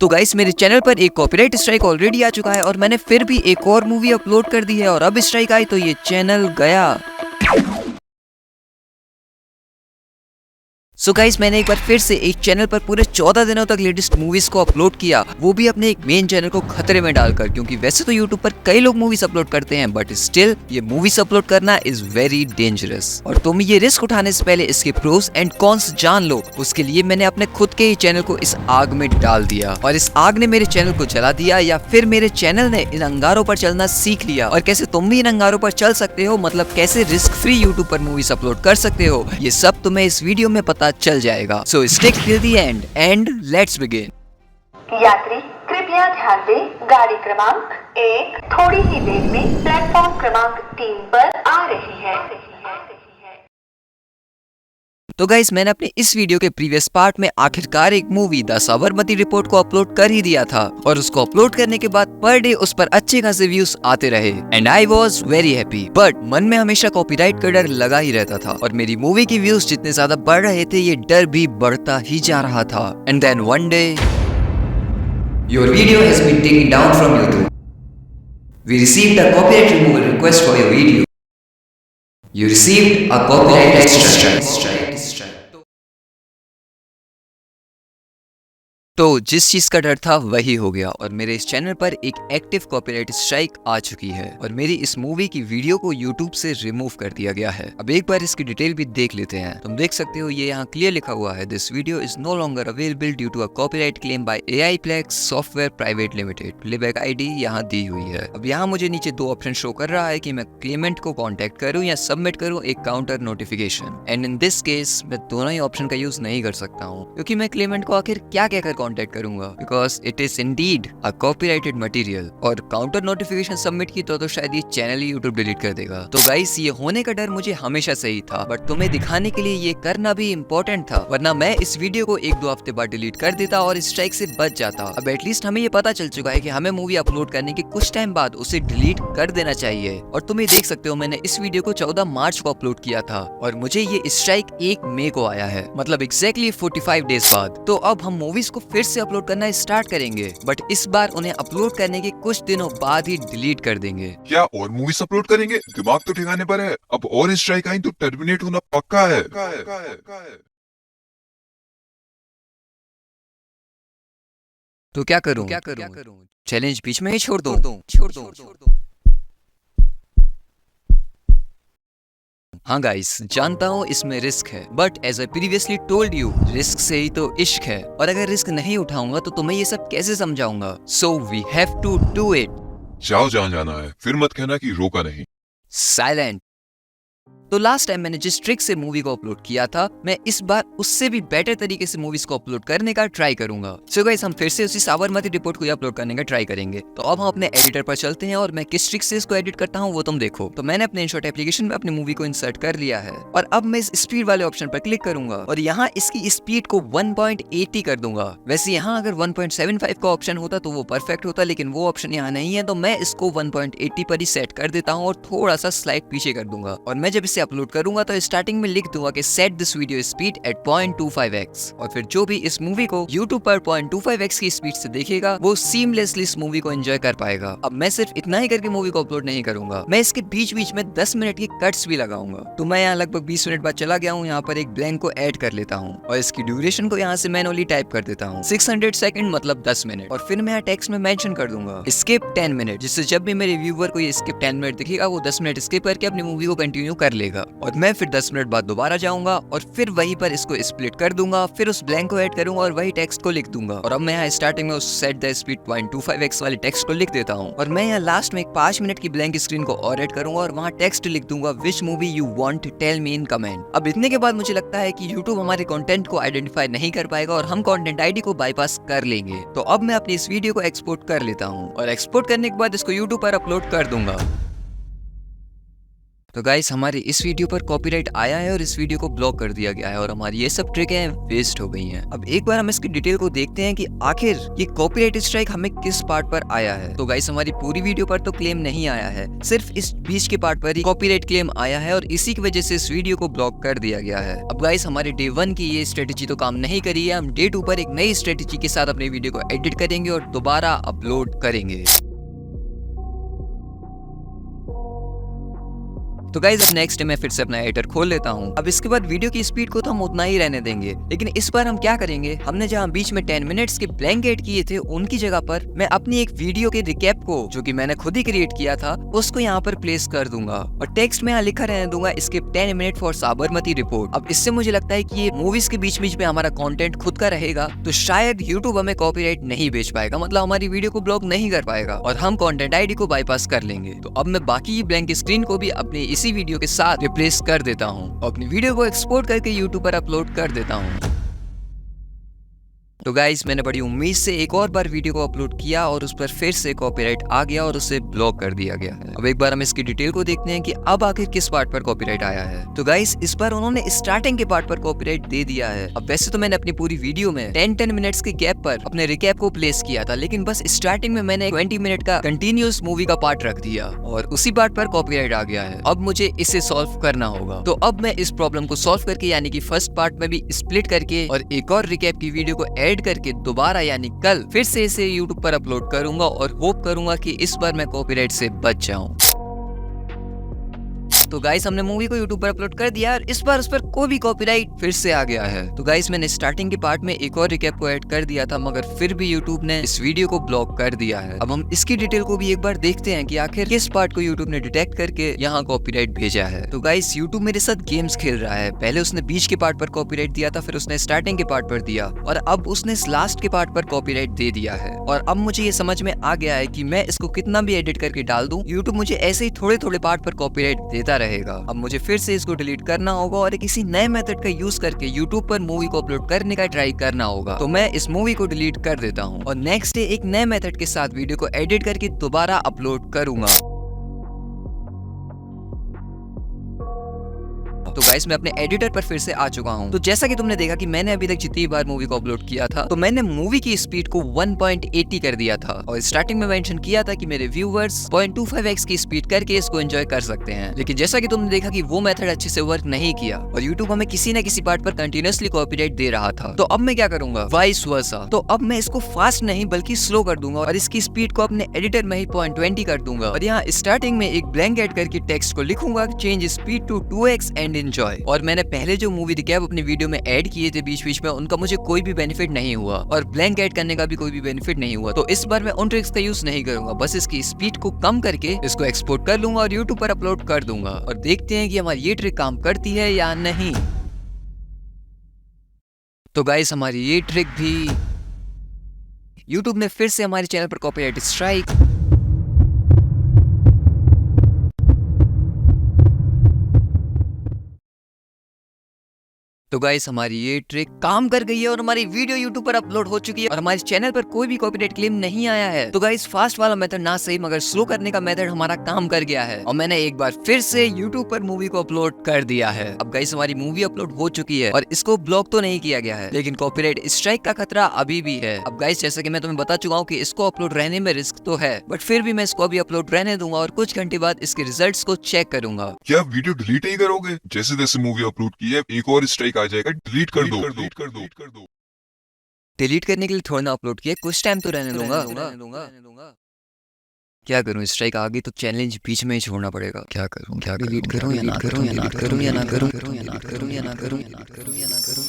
तो गाइस मेरे चैनल पर एक कॉपीराइट स्ट्राइक ऑलरेडी आ चुका है और मैंने फिर भी एक और मूवी अपलोड कर दी है और अब स्ट्राइक आई तो ये चैनल गया। सो गाइस मैंने एक बार फिर से एक चैनल पर पूरे 14 दिनों तक लेटेस्ट मूवीज को अपलोड किया, वो भी अपने एक मेन चैनल को खतरे में डालकर, क्योंकि वैसे तो यूट्यूब पर कई लोग मूवीज अपलोड करते हैं बट स्टिल ये मूवीज अपलोड करना इज वेरी डेंजरस और तुम ये रिस्क उठाने से पहले इसके प्रोस एंड कॉन्स जान लो। उसके लिए मैंने अपने खुद के ही चैनल को इस आग में डाल दिया और इस आग ने मेरे चैनल को जला दिया या फिर मेरे चैनल ने इन अंगारों पर चलना सीख लिया और कैसे तुम भी इन अंगारों पर चल सकते हो, मतलब कैसे रिस्क फ्री यूट्यूब पर मूवीज अपलोड कर सकते हो, ये सब तुम्हें इस वीडियो में पता चल जाएगा। सो stick till the end and let's begin. यात्री कृपया ध्यान दें, गाड़ी क्रमांक 1 थोड़ी ही देर में प्लेटफॉर्म क्रमांक 3 पर आ रही है। तो गाइस मैंने अपने इस वीडियो के प्रीवियस पार्ट में आखिरकार एक मूवी द साबरमती रिपोर्ट को अपलोड कर ही दिया था और उसको अपलोड करने के बाद पर डे उस पर अच्छे खासे व्यूज आते रहे and I was very happy, but मन में हमेशा कॉपीराइट का डर लगा ही रहता था और मेरी मूवी की व्यूज जितने ज्यादा बढ़ रहे थे ये डर भी बढ़ता ही जा रहा था। And then one day your video has been taken down from YouTube, we received a copyright removal request for your video, you received a copyright strike. तो जिस चीज का डर था वही हो गया और मेरे इस चैनल पर एक एक्टिव कॉपीराइट स्ट्राइक आ चुकी है और मेरी इस मूवी की वीडियो को YouTube से रिमूव कर दिया गया है। अब एक बार इसकी डिटेल भी देख लेते हैं। तुम देख सकते हो ये यहाँ क्लियर लिखा हुआ है, this video is no longer available due to a copyright claim by AIPlex software private limited. Playback ID यहाँ दी हुई है। अब यहाँ मुझे नीचे दो ऑप्शन शो कर रहा है कि मैं क्लेमेंट को कॉन्टेक्ट करूँ या सबमिट करूँ एक counter notification, and in this case मैं दोनों ही ऑप्शन का यूज नहीं कर सकता हूँ क्योंकि मैं क्लेमेंट को आखिर क्या कहकर कांटेक्ट करूंगा, because it is indeed a copyrighted material. और काउंटर नोटिफिकेशन सबमिट की तो शायद ये चैनल ही यूट्यूब डिलीट कर देगा। तो गाइस ये होने का डर मुझे हमेशा से ही था, बट तुम्हें दिखाने के लिए ये करना भी इम्पोर्टेंट था, वरना मैं इस वीडियो को 1-2 हफ्ते बाद डिलीट कर देता और स्ट्राइक से बच जाता। अब एटलीस्ट हमें ये पता चल चुका है कि हमें मूवी अपलोड करने के कुछ टाइम बाद उसे डिलीट कर देना चाहिए। और तुम ये देख सकते हो मैंने इस वीडियो को 14 मार्च को अपलोड किया था और मुझे ये स्ट्राइक 1 मई को आया है, मतलब एग्जैक्टली 45 डेज बाद। तो अब हम मूवीज को फिर से अपलोड करना स्टार्ट करेंगे, बट इस बार उन्हें अपलोड करने के कुछ दिनों बाद ही डिलीट कर देंगे। क्या और मूवीज अपलोड करेंगे? दिमाग तो ठिकाने पर है। अब और स्ट्राइक आई तो टर्मिनेट होना पक्का है। तो क्या करूं? चैलेंज बीच में ही छोड़ दूं? हाँ गाइस जानता हूँ इसमें रिस्क है, but as I previously told you risk से ही तो इश्क है और अगर रिस्क नहीं उठाऊंगा तो तुम्हें ये सब कैसे समझाऊंगा। So we have to do it. जाओ जहाँ जाना है, फिर मत कहना कि रोका नहीं। साइलेंट। तो लास्ट टाइम मैंने जिस ट्रिक से मूवी को अपलोड किया था, मैं इस बार उससे भी बेटर तरीके से मूवीज को अपलोड करने का ट्राई करूंगा। सो गाइस हम फिर से उसी साबरमती रिपोर्ट को अपलोड करने का ट्राई करेंगे। तो अब हम अपने एडिटर पर चलते हैं और मैं किस ट्रिक से इसको एडिट करता हूँ वो तुम देखो। तो मैंने अपने InShot एप्लीकेशन में अपनी मूवी को इंसर्ट कर लिया है और अब मैं इस स्पीड वाले ऑप्शन पर क्लिक करूंगा और यहाँ इसकी स्पीड को 1.80 कर दूंगा। वैसे यहाँ अगर 1.75 का ऑप्शन होता तो वो परफेक्ट होता, लेकिन वो ऑप्शन यहाँ नहीं है तो मैं इसको 1.80 पर ही सेट कर देता हूँ और थोड़ा सा स्लाइड पीछे कर दूंगा। और मैं जब इसे अपलोड करूंगा तो स्टार्टिंग में लिख दूंगा कि set this video speed at 0.25x और फिर जो भी इस मूवी को YouTube पर 0.25x की स्पीड से देखेगा वो सीमलेसली इस मूवी को एंजॉय कर पाएगा। अब मैं सिर्फ इतना ही करके मूवी को अपलोड नहीं करूंगा, मैं इसके बीच बीच में 10 मिनट की कट्स भी लगाऊंगा। तो मैं यहाँ लगभग 20 मिनट बाद चला गया हूँ, यहाँ पर एक ब्लैंक को ऐड कर लेता हूँ और इसकी ड्यूरेशन को यहाँ से मैनुअली टाइप कर देता हूँ 600 सेकंड मतलब 10 मिनट। और फिर मैं यहाँ टेक्स्ट में मेंशन कर दूंगा स्किप 10 मिनट, जिससे जब भी मेरे व्यूअर को ये स्किप 10 मिनट दिखेगा वो 10 मिनट स्किप करके अपनी मूवी को कंटिन्यू कर लेगा। और मैं फिर 10 मिनट बाद दोबारा जाऊंगा और फिर वहीं पर इसको स्प्लिट कर दूंगा, फिर उस ब्लैंक को ऐड करूंगा और वही टेक्स्ट को लिख दूंगा। और अब मैं यहाँ स्टार्टिंग में उस सेट द स्पीड 0.25x वाले टेक्स्ट को लिख देता हूँ और मैं यहाँ लास्ट में एक 5 मिनट की ब्लैंक स्क्रीन को और ऐड करूंगा और वहाँ टेक्स्ट लिख दूंगा which movie you want tell me in comment. अब इतने के बाद मुझे लगता है कि यूट्यूब हमारे कंटेंट को आइडेंटिफाई नहीं कर पाएगा और हम कंटेंट आईडी को बाईपास कर लेंगे। तो अब मैं अपनी इस वीडियो को एक्सपोर्ट कर लेता हूँ और एक्सपोर्ट करने के बाद इसको यूट्यूब पर अपलोड कर दूंगा। तो गाइस हमारे इस वीडियो पर कॉपीराइट आया है और इस वीडियो को ब्लॉक कर दिया गया है और हमारी ये सब ट्रिकें वेस्ट हो गई हैं। अब एक बार हम इसकी डिटेल को देखते हैं कि आखिर ये कॉपीराइट स्ट्राइक हमें किस पार्ट पर आया है। तो गाइस हमारी पूरी वीडियो पर तो क्लेम नहीं आया है, सिर्फ इस बीच के पार्ट पर ही कॉपीराइट क्लेम आया है और इसी की वजह से इस वीडियो को ब्लॉक कर दिया गया है। अब गाइस हमारे डे 1 की ये स्ट्रेटेजी तो काम नहीं करी है, हम डे 2 पर एक नई स्ट्रेटेजी के साथ अपने वीडियो को एडिट करेंगे और दोबारा अपलोड करेंगे। तो गाइज अब नेक्स्ट मैं फिर से अपना एडिटर खोल लेता हूँ। अब इसके बाद वीडियो की स्पीड को तो हम उतना ही रहने देंगे, लेकिन इस बार हम क्या करेंगे, हमने जहाँ बीच में 10 मिनट्स के ब्लैंक ऐड किए थे उनकी जगह पर मैं अपनी एक वीडियो के रिकैप को, जो कि मैंने खुद ही क्रिएट किया था, उसको यहाँ पर प्लेस कर दूंगा और टेक्स्ट में यहाँ लिखा रहने दूंगा skip 10 minute for Sabarmati report. अब इससे मुझे लगता है कि ये मूवीज के बीच बीच में हमारा कंटेंट खुद का रहेगा, तो शायद यूट्यूब हमें कॉपीराइट नहीं बेच पाएगा, मतलब हमारी वीडियो को ब्लॉक नहीं कर पाएगा और हम कंटेंट आईडी को बाईपास कर लेंगे। तो अब मैं बाकी ब्लैंक स्क्रीन को भी अपनी इसी वीडियो के साथ रिप्लेस कर देता हूँ और अपनी वीडियो को एक्सपोर्ट करके यूट्यूब पर अपलोड कर देता हूँ। तो गाइस मैंने बड़ी उम्मीद से एक और बार वीडियो को अपलोड किया और उस पर फिर से कॉपीराइट आ गया और उसे ब्लॉक कर दिया गया है। अब एक बार हम इसकी डिटेल को देखते हैं कि अब आखिर किस पार्ट पर कॉपीराइट आया है। तो गाइस इस बार उन्होंने स्टार्टिंग के पार्ट पर कॉपीराइट दे दिया है। अब वैसे तो मैंने अपनी पूरी वीडियो में 10 मिनट्स के गैप पर अपने रिकैप को प्लेस किया था, लेकिन बस स्टार्टिंग में मैंने 20 मिनट का कंटिन्यूअस मूवी का पार्ट रख दिया और उसी पार्ट पर कॉपीराइट आ गया है। अब मुझे इसे सॉल्व करना होगा। तो अब मैं इस प्रॉब्लम को सॉल्व करके, यानी कि फर्स्ट पार्ट में भी स्प्लिट करके और एक और रिकैप की वीडियो को ऐड करके दोबारा यानी कल फिर से इसे YouTube पर अपलोड करूंगा और होप करूंगा कि इस बार मैं कॉपीराइट से बच जाऊं। तो गाइस हमने मूवी को YouTube पर अपलोड कर दिया और इस बार उस पर कोई भी कॉपीराइट फिर से आ गया है। तो गाइस मैंने स्टार्टिंग के पार्ट में एक और रिकैप को ऐड कर दिया था, मगर फिर भी YouTube ने इस वीडियो को ब्लॉक कर दिया है। अब हम इसकी डिटेल को भी एक बार देखते हैं कि आखिर किस पार्ट को YouTube ने डिटेक्ट करके यहाँ कॉपीराइट भेजा है। तो गाइस YouTube मेरे साथ गेम्स खेल रहा है। पहले उसने बीच के पार्ट पर कॉपीराइट दिया था, फिर उसने स्टार्टिंग के पार्ट पर दिया और अब उसने इस लास्ट के पार्ट पर कॉपीराइट दे दिया है। और अब मुझे ये समझ में आ गया है कि मैं इसको कितना भी एडिट करके डाल दूं, YouTube मुझे ऐसे ही थोड़े थोड़े पार्ट पर कॉपीराइट देता रहेगा। अब मुझे फिर से इसको डिलीट करना होगा और किसी नए मेथड का यूज करके YouTube पर मूवी को अपलोड करने का ट्राई करना होगा। तो मैं इस मूवी को डिलीट कर देता हूँ और नेक्स्ट डे एक नए मेथड के साथ वीडियो को एडिट करके दोबारा अपलोड करूंगा। तो गाइस मैं अपने एडिटर पर फिर से आ चुका हूं। तो जैसा कि तुमने देखा कि मैंने अभी तक जितनी बार मूवी को अपलोड किया था, तो मैंने मूवी की स्पीड को 1.80 कर दिया था और स्टार्टिंग में मेंशन किया था कि मेरे व्यूअर्स 0.25x की स्पीड करके इसको एंजॉय कर सकते हैं। लेकिन जैसा कि तुमने देखा कि वो मेथड अच्छे से वर्क नहीं किया और YouTube हमें किसी न किसी पार्ट पर कंटिन्यूअसली कॉपीराइट दे रहा था। तो अब मैं क्या करूंगा, वाइस वर्सा। तो अब मैं इसको फास्ट नहीं बल्कि स्लो कर दूंगा और इसकी स्पीड को अपने एडिटर में ही 0.20 कर दूंगा और यहाँ स्टार्टिंग में एक ब्लैंक ऐड करके टेक्स्ट को लिखूंगा change speed to 2x and enjoy. और मैंने पहले जो मूवी रिकैप अपनी वीडियो में ऐड किए थे बीच बीच में, उनका मुझे कोई भी बेनिफिट नहीं हुआ और ब्लैंक ऐड करने का भी कोई भी बेनिफिट नहीं हुआ। तो इस बार मैं उन ट्रिक्स का यूज नहीं करूंगा, बस इसकी स्पीड को कम करके इसको एक्सपोर्ट कर लूंगा और YouTube पर अपलोड कर दूंगा और देखते हैं कि हमारी ये ट्रिक काम करती है या नहीं। तो गाइस हमारी ये ट्रिक भी, YouTube ने फिर से हमारे चैनल पर कॉपीराइट स्ट्राइक। तो गाइस हमारी ये ट्रिक काम कर गई है और हमारी वीडियो YouTube पर अपलोड हो चुकी है और हमारे चैनल पर कोई भी कॉपीराइट क्लेम नहीं आया है। तो गाइस फास्ट वाला मेथड ना सही मगर स्लो करने का मेथड हमारा काम कर गया है और मैंने एक बार फिर से YouTube पर मूवी को अपलोड कर दिया है। अब गाइस हमारी मूवी अपलोड हो चुकी है और इसको ब्लॉक तो नहीं किया गया है, लेकिन कॉपीराइट स्ट्राइक का खतरा अभी भी है। अब गाइस जैसे कि मैं तुम्हें बता चुका हूँ कि इसको अपलोड रहने में रिस्क तो है, बट फिर भी मैं इसको अभी अपलोड रहने दूंगा और कुछ घंटे बाद इसके रिजल्ट्स को चेक करूंगा। क्या आप वीडियो डिलीट नहीं करोगे? जैसे जैसे मूवी अपलोड की है एक और स्ट्राइक आ जाएगा, डिलीट कर दो। डिलीट करने के लिए थोड़ा ना अपलोड किया, कुछ टाइम तो रहने दूंगा। क्या करूं, स्ट्राइक आ गई तो चैलेंज बीच में ही छोड़ना पड़ेगा। क्या करूं, डिलीट करूं या ना करूं, डिलीट करूं या ना करूं, करूं या ना करूं, या ना करूं, करूं या ना करूं।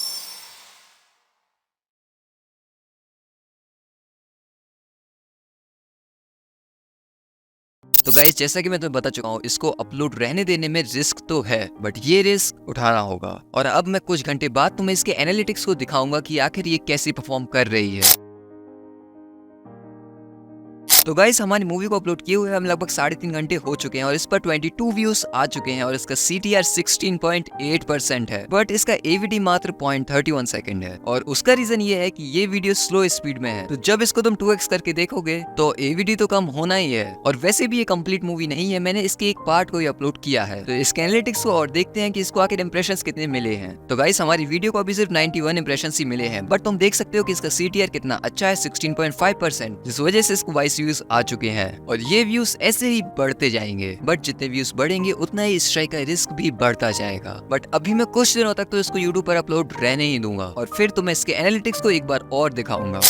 तो गाइस जैसा कि मैं तुम्हें बता चुका हूँ, इसको अपलोड रहने देने में रिस्क तो है, बट ये रिस्क उठाना होगा। और अब मैं कुछ घंटे बाद तुम्हें इसके एनालिटिक्स को दिखाऊंगा कि आखिर ये कैसे परफॉर्म कर रही है। तो गाइस हमारी मूवी को अपलोड किए हुए हम लगभग 3.5 घंटे हो चुके हैं और इस पर 22 व्यूज आ चुके हैं और इसका CTR 16.8% है, बट इसका AVD मात्र 0.31 सेकंड है। और उसका रीजन ये है कि ये वीडियो स्लो स्पीड में है, तो जब इसको तुम 2x करके देखोगे तो AVD तो कम होना ही है। और वैसे भी ये कंप्लीट मूवी नहीं है, मैंने इसके एक पार्ट को ही अपलोड किया है। तो इसके एनालिटिक्स को और देखते हैं कि इसको आखिर इंप्रेशंस कितने मिले हैं। तो गाइस हमारी वीडियो को अभी सिर्फ 91 इंप्रेशंस ही मिले हैं, बट तुम देख सकते हो कि इसका CTR कितना अच्छा है, 16.5%, जिस वजह से इसको 22 व्यूज आ चुके हैं। और ये व्यूज ऐसे ही बढ़ते जाएंगे, बट जितने व्यूज बढ़ेंगे उतना ही स्ट्राइक का रिस्क भी बढ़ता जाएगा। बट अभी मैं कुछ दिनों तक तो इसको यूट्यूब पर अपलोड रहने ही दूंगा और फिर तुम्हें इसके एनालिटिक्स को एक बार और दिखाऊंगा।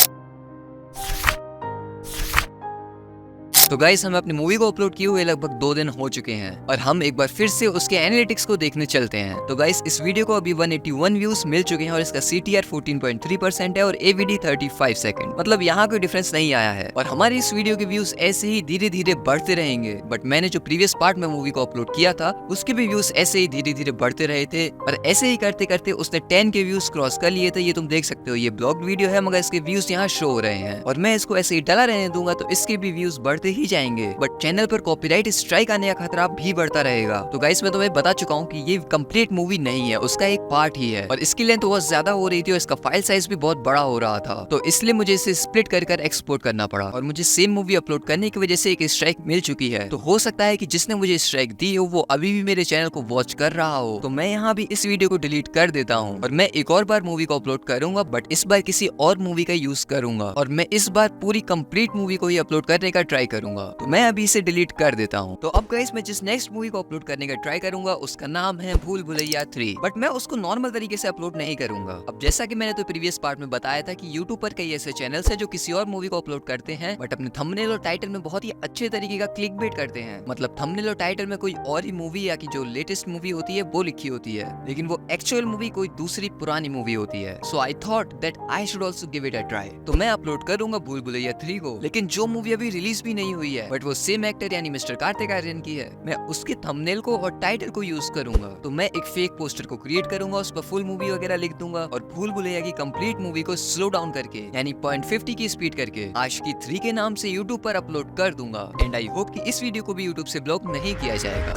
तो गाइस हमें अपनी मूवी को अपलोड किए हुए लगभग 2 दिन हो चुके हैं और हम एक बार फिर से उसके एनालिटिक्स को देखने चलते हैं। तो गाइस इस वीडियो को अभी 181 व्यूज मिल चुके हैं और इसका CTR 14.3% है और AVD 35 सेकंड, मतलब यहाँ कोई डिफरेंस नहीं आया है। और हमारी इस वीडियो के व्यूज ऐसे ही धीरे धीरे बढ़ते रहेंगे। बट मैंने जो प्रीवियस पार्ट में मूवी को अपलोड किया था उसके भी व्यूज ऐसे ही धीरे धीरे बढ़ते रहे थे और ऐसे ही करते करते उसने 10 के व्यूज क्रॉस कर लिए थे। ये तुम देख सकते हो, ये ब्लॉग वीडियो है मगर इसके व्यूज यहाँ शो हो रहे हैं और मैं इसको ऐसे ही डला रहने दूंगा तो इसके भी व्यूज बढ़ते ही जाएंगे। बट चैनल पर कॉपीराइट स्ट्राइक आने का खतरा भी बढ़ता रहेगा। तो गाइस मैं तुम्हें बता चुका हूँ कि ये कंप्लीट मूवी नहीं है, उसका एक पार्ट ही है और इसकी लेंथ बहुत ज्यादा हो रही थी और इसका फाइल साइज भी बहुत बड़ा हो रहा था, तो इसलिए मुझे इसे स्प्लिट कर एक्सपोर्ट करना पड़ा। और मुझे सेम मूवी अपलोड करने की वजह से एक स्ट्राइक मिल चुकी है। तो हो सकता है कि जिसने मुझे स्ट्राइक दी हो वो अभी भी मेरे चैनल को वॉच कर रहा हो, तो मैं यहाँ भी इस वीडियो को डिलीट कर देता हूँ और मैं एक और बार मूवी को अपलोड करूंगा, बट इस बार किसी और मूवी का यूज करूंगा और मैं इस बार पूरी कंप्लीट मूवी को ही अपलोड करने का ट्राई करूंगा। तो मैं अभी इसे डिलीट कर देता हूँ। तो अब गाइस मैं जिस नेक्स्ट मूवी को अपलोड करने का ट्राई करूंगा उसका नाम है भूल भुलैया 3, बट मैं उसको नॉर्मल तरीके से अपलोड नहीं करूंगा। अब जैसा कि मैंने तो प्रीवियस पार्ट में बताया था कि यूट्यूब पर कई ऐसे चैनल्स हैं जो किसी और मूवी को अपलोड करते हैं बट अपने थंबनेल और टाइटल में बहुत ही अच्छे तरीके का क्लिकबेट करते हैं, मतलब थंबनेल और टाइटल में कोई और ही मूवी या कि जो लेटेस्ट मूवी होती है वो लिखी होती है, लेकिन वो एक्चुअल मूवी कोई दूसरी पुरानी मूवी होती है। So I thought that I should also give it a try. तो मैं अपलोड करूंगा भूल भुलैया 3 को, लेकिन जो मूवी अभी रिलीज भी नहीं हुई है बट वो सेम एक्टर यानी मिस्टर कार्तिक आर्यन की है, मैं उसके थंबनेल को और टाइटल को यूज करूंगा। तो मैं एक फेक पोस्टर को क्रिएट करूंगा, उस पर फुल मूवी वगैरह लिख दूंगा और भूल भुलैया की कंप्लीट मूवी को स्लो डाउन करके यानी 0.50 की स्पीड करके आशिकी 3 के नाम से यूट्यूब पर अपलोड कर दूंगा। एंड आई होप कि इस वीडियो को भी यूट्यूब से ब्लॉक नहीं किया जाएगा।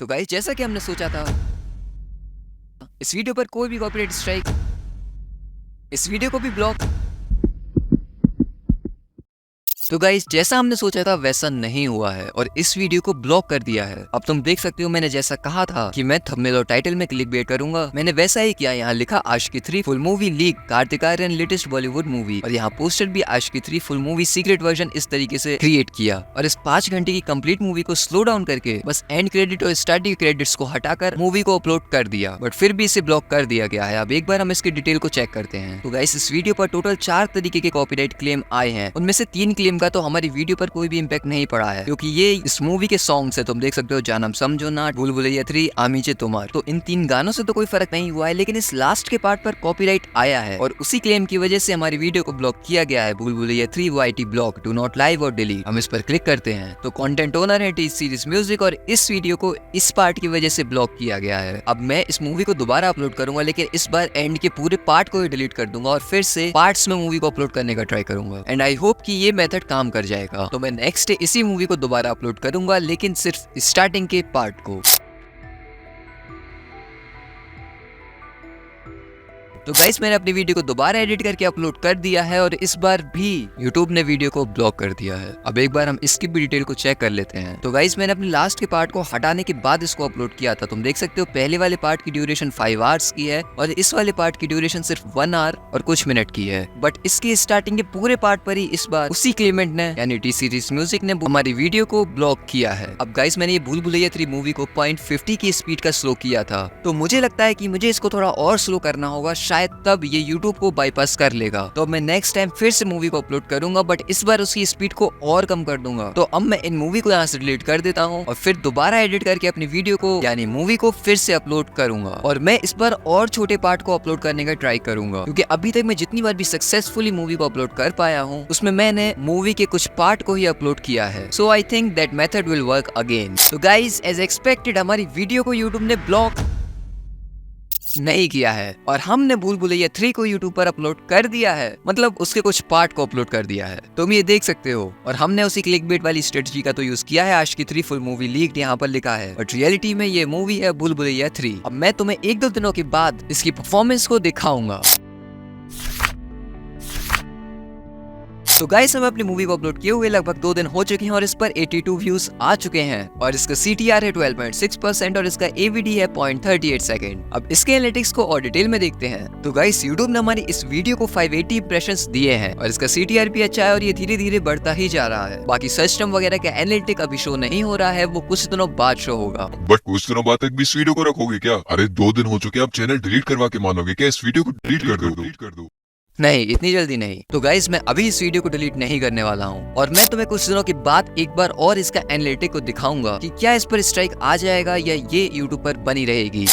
तो गाइस जैसा कि हमने सोचा था, इस वीडियो पर कोई भी कॉपीराइट स्ट्राइक, इस वीडियो को भी ब्लॉक। तो गाइस जैसा हमने सोचा था वैसा नहीं हुआ है और इस वीडियो को ब्लॉक कर दिया है। अब तुम देख सकते हो मैंने जैसा कहा था कि मैं थंबनेल और टाइटल में क्लिकबेट करूंगा, मैंने वैसा ही किया। यहाँ लिखा Aashiqui 3 full movie leak Kartik Aaryan latest Bollywood movie और यहाँ पोस्टर भी Aashiqui 3 full movie secret version इस तरीके से क्रिएट किया और इस 5 घंटे की कंप्लीट मूवी को स्लो डाउन करके बस एंड क्रेडिट और स्टार्टिंग क्रेडिट्स को हटाकर मूवी को अपलोड कर दिया, बट फिर भी इसे ब्लॉक कर दिया गया है। अब एक बार हम इसकी डिटेल को चेक करते हैं। तो गाइस इस वीडियो पर टोटल 4 तरीके के कॉपीराइट क्लेम आए हैं, उनमें से 3 क्लेम का तो हमारी वीडियो पर कोई भी इम्पैक्ट नहीं पड़ा है क्योंकि ये इस मूवी के सॉन्ग्स है। तुम देख सकते हो जानम समझो ना, भूल भुलैया 3, आमीचे तुम्हार, तो इन 3 गानों से तो कोई फर्क नहीं हुआ है, लेकिन इस लास्ट के पार्ट पर कॉपीराइट आया है और उसी क्लेम की वजह से हमारी वीडियो को ब्लॉक किया गया है। भूल Bhulaiyaa 3 YT block, do not live और डिलीट। हम इस पर क्लिक करते हैं तो कंटेंट ओनर है टी सीरीज म्यूजिक और इस वीडियो को इस पार्ट की वजह से ब्लॉक किया गया है। अब मैं इस मूवी को दोबारा अपलोड करूंगा, लेकिन इस बार एंड के पूरे पार्ट को ही डिलीट कर दूंगा और फिर से पार्ट्स में मूवी को अपलोड करने का ट्राई करूंगा। एंड आई होप कि ये मेथड काम कर जाएगा। तो मैं नेक्स्ट डे इसी मूवी को दोबारा अपलोड करूंगा, लेकिन सिर्फ स्टार्टिंग के पार्ट को। तो गाइस मैंने अपनी वीडियो को दोबारा एडिट करके अपलोड कर दिया है और इस बार भी YouTube ने वीडियो को ब्लॉक कर दिया है। अब एक बार हम इसकी भी डिटेल को चेक कर लेते हैं। तो गाइस मैंने अपने लास्ट के पार्ट को हटाने के बाद इसको अपलोड किया था। तुम देख सकते हो पहले वाले पार्ट की ड्यूरेशन 5 आवर्स की है और इस वाले पार्ट की ड्यूरेशन सिर्फ 1 आवर और कुछ मिनट की है, बट इसकी स्टार्टिंग के पूरे पार्ट पर ही इस बार उसी क्लेमेंट ने यानी टी सीरीज म्यूजिक ने हमारी वीडियो को ब्लॉक किया है। अब गाइस मैंने ये भूल भुलैया 3 मूवी को 0.50 की स्पीड का स्लो किया था, तो मुझे लगता है कि मुझे इसको थोड़ा और स्लो करना होगा, शायद तब ये YouTube को बाईपास कर लेगा। तो अब मैं नेक्स्ट टाइम फिर से मूवी को अपलोड करूंगा, बट इस बार उसकी स्पीड को और कम कर दूंगा। तो अब मैं इन मूवी को यहाँ से डिलीट कर देता हूँ और फिर दोबारा एडिट करके अपनी वीडियो को यानी मूवी को फिर से अपलोड करूंगा और मैं इस बार और छोटे पार्ट को अपलोड करने का ट्राई करूंगा, क्योंकि अभी तक मैं जितनी बार भी सक्सेसफुली मूवी को अपलोड कर पाया हूँ उसमें मैंने मूवी के कुछ पार्ट को ही अपलोड किया है। So I think that method will work again. तो गाइज एज एक्सपेक्टेड हमारी वीडियो को यूट्यूब ने ब्लॉक नहीं किया है और हमने भूल भुलैया 3 को यूट्यूब पर अपलोड कर दिया है, मतलब उसके कुछ पार्ट को अपलोड कर दिया है, तुम ये देख सकते हो। और हमने उसी क्लिकबेट वाली स्ट्रेटजी का तो यूज किया है। आशिकी 3 फुल मूवी लीक्ड यहाँ पर लिखा है, बट रियलिटी में ये मूवी है भूल भुलैया 3। अब मैं तुम्हें 1-2 दिनों के बाद इसकी परफॉर्मेंस को दिखाऊंगा। तो गाइस हमें अपनी मूवी को अपलोड किए हुए लगभग 2 दिन हो चुके हैं और इस पर 82 व्यूज आ चुके हैं और इसका CTR है 12.6% और इसका AVD है 0.38 सेकंड। अब इसके एनालिटिक्स को और डिटेल में देखते हैं। तो गाइस यूट्यूब ने हमारी इस वीडियो को 580 इंप्रेशंस दिए हैं और इसका CTR भी अच्छा है और ये धीरे धीरे बढ़ता ही जा रहा है। बाकी सर्च टर्म वगैरह का एनालिटिक अभी शो नहीं हो रहा है, वो कुछ दिनों बाद शो होगा। बट कुछ दिनों बाद तक भी इस वीडियो को रखोगे क्या? अरे 2 दिन हो चुके, आप चैनल डिलीट करवा के मानोगे क्या? इस वीडियो को डिलीट कर दो। नहीं, इतनी जल्दी नहीं। तो गाइस मैं अभी इस वीडियो को डिलीट नहीं करने वाला हूँ और मैं तुम्हें कुछ दिनों के बाद एक बार और इसका एनालिटिक को दिखाऊंगा कि क्या इस पर स्ट्राइक आ जाएगा या ये यूट्यूब पर बनी रहेगी।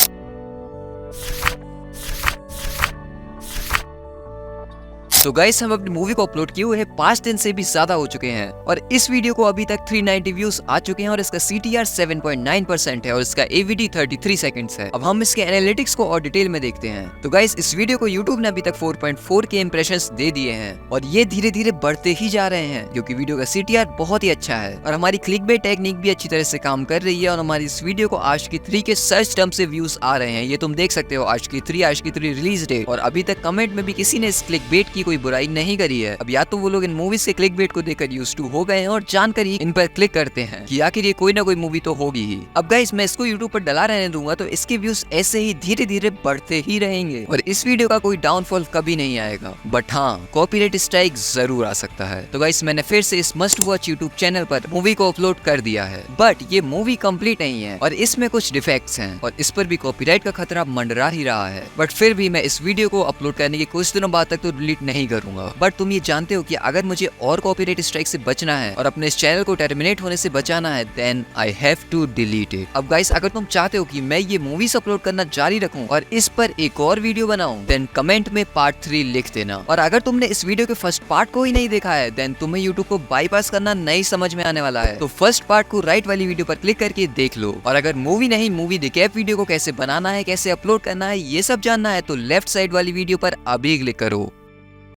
तो गाइस हम अपनी मूवी को अपलोड किए हुए 5 दिन से भी ज्यादा हो चुके हैं और इस वीडियो को अभी तक 390 व्यूज आ चुके हैं और इसका CTR 7.9% है और इसका AVD 33 सेकंड्स है। अब हम इसके एनालिटिक्स को और डिटेल में देखते हैं। तो गाइस इस वीडियो को यूट्यूब ने अभी तक 4.4K इंप्रेशंस दे दिए हैं और ये धीरे धीरे बढ़ते ही जा रहे हैं क्योंकि वीडियो का CTR बहुत ही अच्छा है और हमारी क्लिकबेट टेक्निक भी अच्छी तरह से काम कर रही है और हमारी इस वीडियो को आशिकी 3 के सर्च टर्म से व्यूज आ रहे हैं। ये तुम देख सकते हो, आशिकी 3 रिलीज डेट, और अभी तक कमेंट में भी किसी ने इस क्लिकबेट की कोई बुराई नहीं करी है। अब या तो वो लोग इन मूवीज के क्लिकबेट को देखकर यूज्ड टू हो गए हैं और जानकर ही इन पर क्लिक करते हैं कि आखिर ये कोई ना कोई मूवी तो होगी ही। अब गाइस मैं इसको यूट्यूब पर डला रहने दूंगा तो इसके व्यूज ऐसे ही धीरे धीरे बढ़ते ही रहेंगे और इस वीडियो का कोई डाउनफॉल कभी नहीं आएगा। बट हाँ, कॉपीराइट स्ट्राइक जरूर आ सकता है। तो गाइस मैंने फिर से इस मस्ट वॉच यूट्यूब चैनल पर मूवी को अपलोड कर दिया है, बट ये मूवी कंप्लीट नहीं है और इसमें कुछ डिफेक्ट्स हैं और इस पर भी कॉपीराइट का खतरा मंडरा ही रहा है। बट फिर भी मैं इस वीडियो को अपलोड करने के कुछ दिनों बाद तक तो डिलीट नहीं करूंगा। बट तुम ये जानते हो कि अगर मुझे और कॉपीराइट स्ट्राइक से बचना है और अपने इस चैनल को टर्मिनेट होने से बचाना है, then I have to delete it. अब गाइस अगर तुम चाहते हो कि मैं ये मूवीज अपलोड करना जारी रखूं और इस पर एक और वीडियो बनाऊं, देन कमेंट में पार्ट 3 लिख देना। और अगर तुमने इस वीडियो के फर्स्ट पार्ट को ही नहीं देखा है, देन तुम्हें यूट्यूब को बाईपास करना नहीं समझ में आने वाला है। तो फर्स्ट पार्ट को राइट वाली वीडियो पर क्लिक करके देख लो। और अगर मूवी नहीं, मूवी रिकैप वीडियो को कैसे बनाना है, कैसे अपलोड करना है, ये सब जानना है तो लेफ्ट साइड वाली वीडियो पर अभी क्लिक करो।